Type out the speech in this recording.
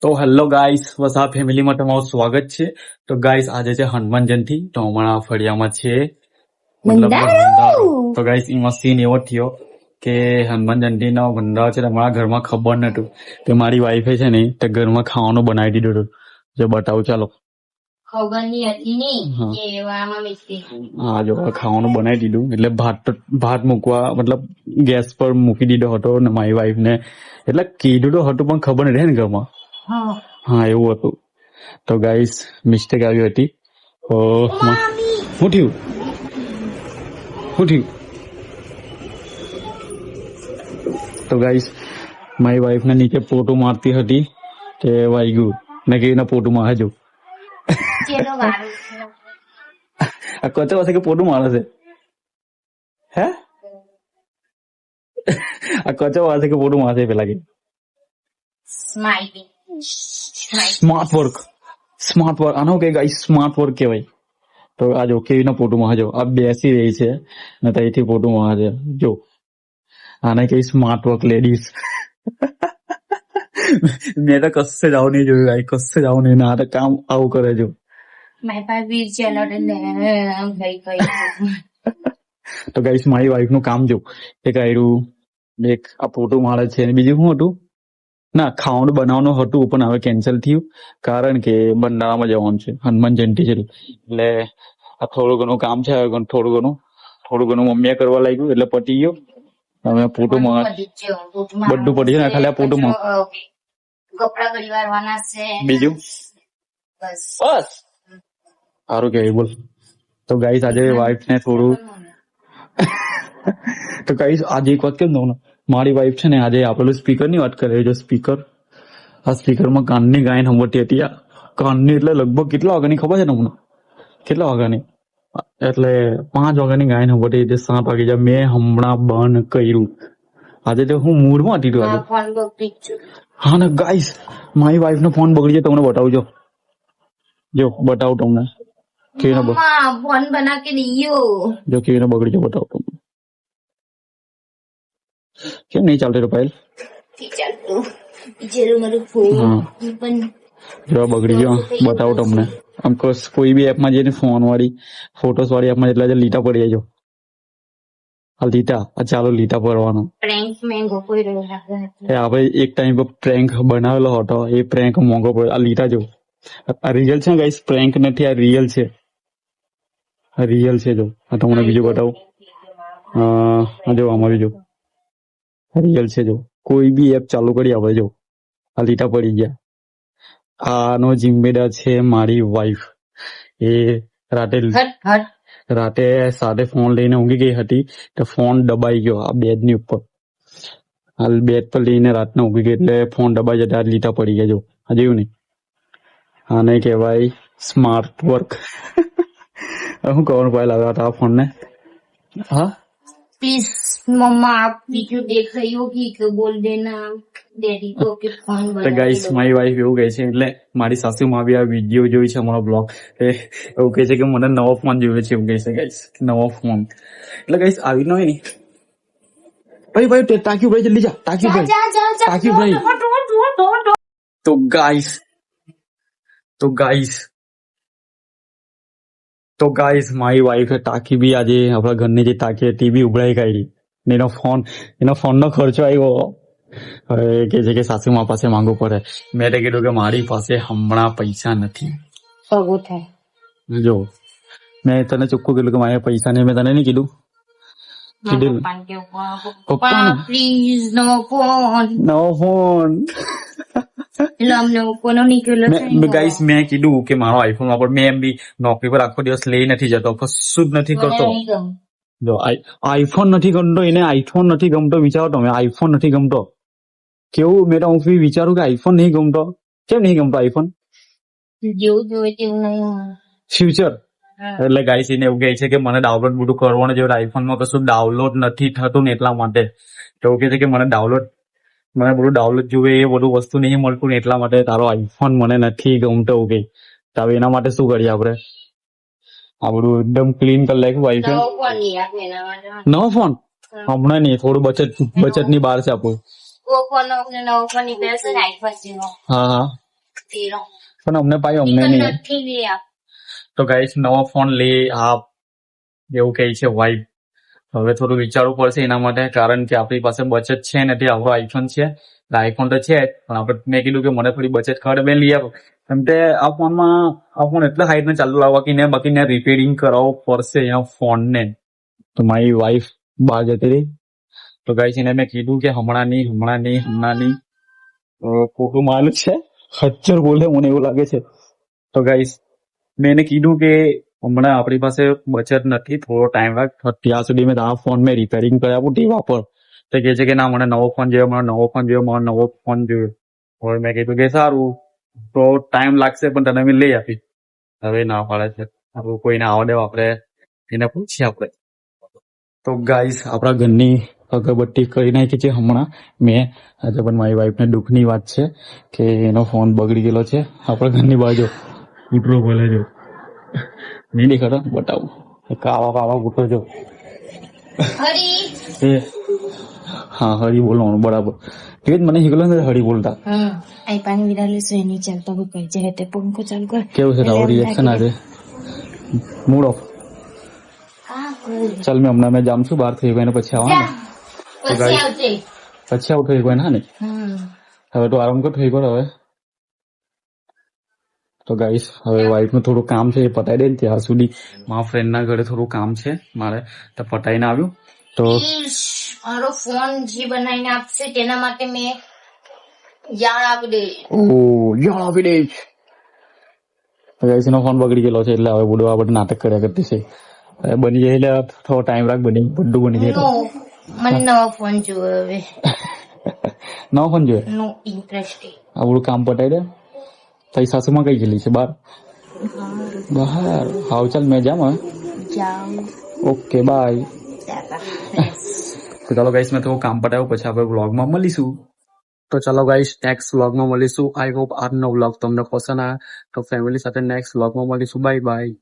તો hello guys, Vasa ફેમિલીમાં તમારું સ્વાગત છે. તો ગાઈસ, આજે છે હનુમાન જયંતિ. તો હમણાં ફળિયામાં છે મતલબ ભંડારો. તો ગાઈસ, એમાં સીન એવો થયો કે હનુમાન જયંતિનો ભંડારો છે. અમારા ઘરમાં ખબર નતું કે મારી વાઈફે છે ને તે ઘરમાં ખાવાનું બનાવી દીધું હતું. જો બતાવું ચાલો. ખબર ની હતી ની કે એવામાં મિસ્ટેક. હા, જો ખાવાનું બનાવી દીધું એટલે ભાત મૂકવા મતલબ ગેસ પર મૂકી દીધો હતો ને મારી વાઈફ ને. એટલે કીધું તો હતું પણ ખબર નથી ને ઘરમાં. હા, એવું હતું. તો ગાઈસ, મિસ્ટેક આવી હતી. તો શું થયું? તો ગાઈસ, મારી વાઈફ ને નીચે પોટું મારતી હતી કે વાગ્યું ને કે એના પોટું મારે જો આ કચો હશે કે પોટું મારે છે. હે આ કચો હશે કે પોટું મારે પેલા કે સ્માર્ટ વર્ક આનો કે ગાઈસ સ્માર્ટ વર્ક કહેવાય. તો આ જો કેવીના પોટુમાં જો આ બેસી રહી છે ને ત્યાંથી પોટુમાં છે જો. આને કઈ સ્માર્ટ વર્ક લેડીઝ. મેં તો કશે જ આવું નહીં જોયું ગાઈ, કશે જ આવું નહીં. આ તો કામ આવું કરે જો. તો ગાઈસ, મારી વાઈફ નું કામ જો એક આયરું, એક આ પોટું મારે છે અને બીજું શું હતું ના ખાવાનું બનાવવાનું હતું પણ હવે કેન્સલ થયું કારણ કે ભંડારામાં જવાનું છે. હનુમાન જયંતિ છે એટલે આ થોડું ઘણું કામ છે. થોડું ઘણું મમ્મીએ કરવા લાગ્યું એટલે પતી ગયો. હવે પોટું બધું પડી ગયું ને ખાલી આ પોટું કપડા ઘડી વારવાના છે બીજું બસ. સારું કહેવાય બોલ. તો ગાઈસ, આજે વાઈફ ને થોડું તો ગાઈસ આજે એક વાત કેમ દઉં ને, મારી વાઈફ છે ને આજે આપેલું સ્પીકર ની વાત કરે. જો સ્પીકર, આ સ્પીકરમાં કાનની ગાયન સંભળતી હતી. આ કાનની એટલે લગભગ કેટલા વાગ્યાની ખબર છે ને હમણાં? કેટલા વાગ્યાની? એટલે 5 વાગ્યાની ગાયન સંભળતી હતી. 7 વાગે જ્યાં મેં હમણાં બંધ કર્યું. આજે તો હું મૂડમાં હતી તું આજે. હા ને ગાઈસ, મારી વાઈફ નો ફોન બગડી જાય તમને બતાવજો. જો બતાવું તમને કેવી ફોન બના કે દિયો. જો કેવી બગડી જાય બતાવું તમને. કેમ નહીં ચાલતો પાયલ? જો બગડી ગયો બતાવું તમને. આમ કોઈ બી એપમાં જઈને ફોન વાળી ફોટોસ વાળી એપમાં એટલા લીટા પડી જાય. આ લીટા આ ચાલો લીટા પડવાનો. આપણે એક ટાઈમ પર પ્રેન્ક બનાવેલો હતો. એ પ્રેન્ક મોંઘો પડ્યો. આ લીટા જો આ રિયલ છે ગાઈસ, પ્રેન્ક નથી. આ રિયલ છે. જો આ તમને બીજું બતાવું. જો આમાં બીજું રિયલ છે. જો કોઈ બી એપ ચાલુ કરી આપણે જો આ લીટા પડી ગયા. આનો જિમ્મેદાર છે મારી વાઈફ. એ રાતે સાથે ફોન લઈને ઊંઘી ગઈ હતી તો ફોન દબાઈ ગયો આ બેડ ની ઉપર. આ બેડ પર લઈને રાતના ઊંઘી ગઈ એટલે ફોન દબાઈ જતા લીટા પડી ગયા. જો આ જોયું ને, આને કહેવાય સ્માર્ટ વર્ક. શું કહેવાનું પાય લાવ્યા હતા આ ફોન ને? હા प्लीज मम्मा आप वीडियो देख रही होगी तो बोल देना डैडी को कि फोन તો ગાઈસ, મારી વાઈફ એવું કહે છે એટલે મારી સાસુમાં બી આ વિડીયો જોઈ છે અમારો બ્લોગ. એવું કહે છે કે મને નવો ફોન જોઈએ છે. એવું કહે છે ગાઈસ, નવો ફોન. એટલે ગાઈસ આવી ન હોય ને ભાઈ ટાંકી ભાઈ જલ્દી જા. ટાંકી ભાઈ. તો ગાઈસ મારી વાઈફે ટાંકી બી આજે આપણા ઘરની જે ટાંકી હતી બી ઉભરાઈ કાઢી. એનો ફોનનો ખર્ચો આવ્યો. હવે કે છે કે સાસુમા પાસે માંગવું પડે. મેં તો કીધું કે મારી પાસે હમણાં પૈસા નથી. જો મેં તને ચોખ્ખું કીધું કે મારે પૈસા નહીં. મેં તને નહીં કીધું? પપ્પા પ્લીઝ નો ફોન. ગાઈસ, મેં કીધું કે મારો આઈફોન વાપર. મેં એમ બી નોકરી પર આખો દિવસ લઈ નથી જતો, કશું જ નથી કરતો. જો આઈફોન નથી ગમતો એને. આઈફોન નથી ગમતો. વિચારો તમે, આઈફોન નથી ગમતો. કેવું મેં તો હું વિચારું કે આઈફોન નહીં ગમતો. કેમ નહીં ગમતો આઈફોન? જેવું જોઈએ તેવું નહીં. ફ્યુચર એટલે ગાઈસ એને એવું કહે છે કે મને ડાઉનલોડ બધું કરવાનું છે. આઈફોનમાં કશું ડાઉનલોડ નથી થતું ને એટલા માટે એવું કહે છે કે મને બધું ડાઉનલોડ જોઈએ એ બધું વસ્તુ નહીં મળતું ને એટલા માટે તારો આઈફોન મને નથી ગમતો. એવું કહે તો હવે એના માટે શું કરીએ આપણે? આ બધું એકદમ ક્લીન કરી નાખ્યું વાઈફે. નવો ફોન હમણાં નહીં, થોડું બચત ની બહાર છે આપણું. નવો ફોન નીકળ્યો છે આઈફોન. હા તેરો પણ અમને પાઈ અમને નહીં નથી લે આપ તો ગાઈસ નવો ફોન લે આપ એવું કહે છે વાઈફ હવે થોડું વિચારવું પડશે એના માટે કારણ કે આપણી પાસે બચત છે ને તે આપણો આઈફોન છે આઈફોન તો છે જ પણ આપણે મેં કીધું કે મને થોડી બચત ખબર બેન લઈ આપો કેમ કે આ ફોન એટલા હાઈટને ચાલુ લાવવા કે બાકીને રિપેરિંગ કરાવવો પડશે અહીંયા ફોનને તો મારી વાઈફ બહાર જતી રહી તો ગાઈસ એને મેં કીધું કે હમણાં નહીં તો ખોટું માલું છે ખચ્ચર બોલે મને એવું લાગે છે તો ગાઈસ મેં એને કીધું કે હમણાં આપણી પાસે બચત નથી થોડો ટાઈમ રાખ ત્યાં સુધી મેં આ ફોન મેં રિપેરિંગ કરી આપું તે વાપર તો કહે છે કે ના મને નવો ફોન જોઈએ હવે મેં કીધું કે સારું તો ટાઈમ લાગશે પણ તને મેં લઈ આપી હવે ના પાડે છે આપણું કોઈને આવડે આપણે એને પૂછીએ આપણે તો ગાઈસ આપણા ઘરની અગરબત્તી કરી નાખી છે હમણાં મેં આજે પણ મારી વાઈફને દુઃખની વાત છે કે એનો ફોન બગડી ગયેલો છે આપણા ઘરની બાજુ ઉતરો ભલે જો નહીં દેખાતો બતાવું કાવા ઉતરો જો હરી એ હા હરી બોલવાનું બરાબર તે જ મને શીખલો ને હરી બોલતા આઈ પાણી વિરાલે સો એની ચાલતા હું કહી જાય તે પંખો ચાલુ કર કેવું છે તારું રિએક્શન આજે મૂડ ઓફ હા કુલ ચાલ મેં હમણાં મેં જામ છું બહાર થઈ ગયો પછી આવવા ને પછી આવજે પછી આવું થઈ ગયો હા ને હવે તો આરામ કર થઈ ગયો હવે તો ગાઈસ હવે વાઈફ નું થોડું કામ છે એ પતાવી દે ને ત્યાં સુધી મારા ફ્રેન્ડ ના ઘરે થોડું કામ છે મારે તો પતાવીને આવ્યું તો મારો ફોન જે બનાવીને આપશે તેના માટે મેં જાણ આપી દે જાણ આપી દે ગાઈસ નો ફોન બગડી ગયેલો છે એટલે હવે બધું આ બધું નાટક કર્યા કરતી છે હવે બની જાય એટલે થોડો ટાઈમ રાખ બધું બની જાય મને નવો ફોન જોવે હવે નવો ફોન જોઈએ નો ઇન્ટરેસ્ટ આ બધું કામ પતાવી દે તારી સાસુમાં કઈ ગયેલી છે બહાર હાવ ચાલ મેં જામ હવે જાઉં ઓકે બાય તો ચાલો ગાઈસ મેં થોડું કામ પતાવ્યું પછી આપણે વ્લોગમાં મળીશું તો ચાલો ગાઈસ નેક્સ્ટ વ્લોગમાં મળીશું આઈ હોપ આજનો વ્લોગ તમને પસંદ આવે તો ફેમિલી સાથે નેક્સ્ટ વ્લોગમાં મળીશું બાય બાય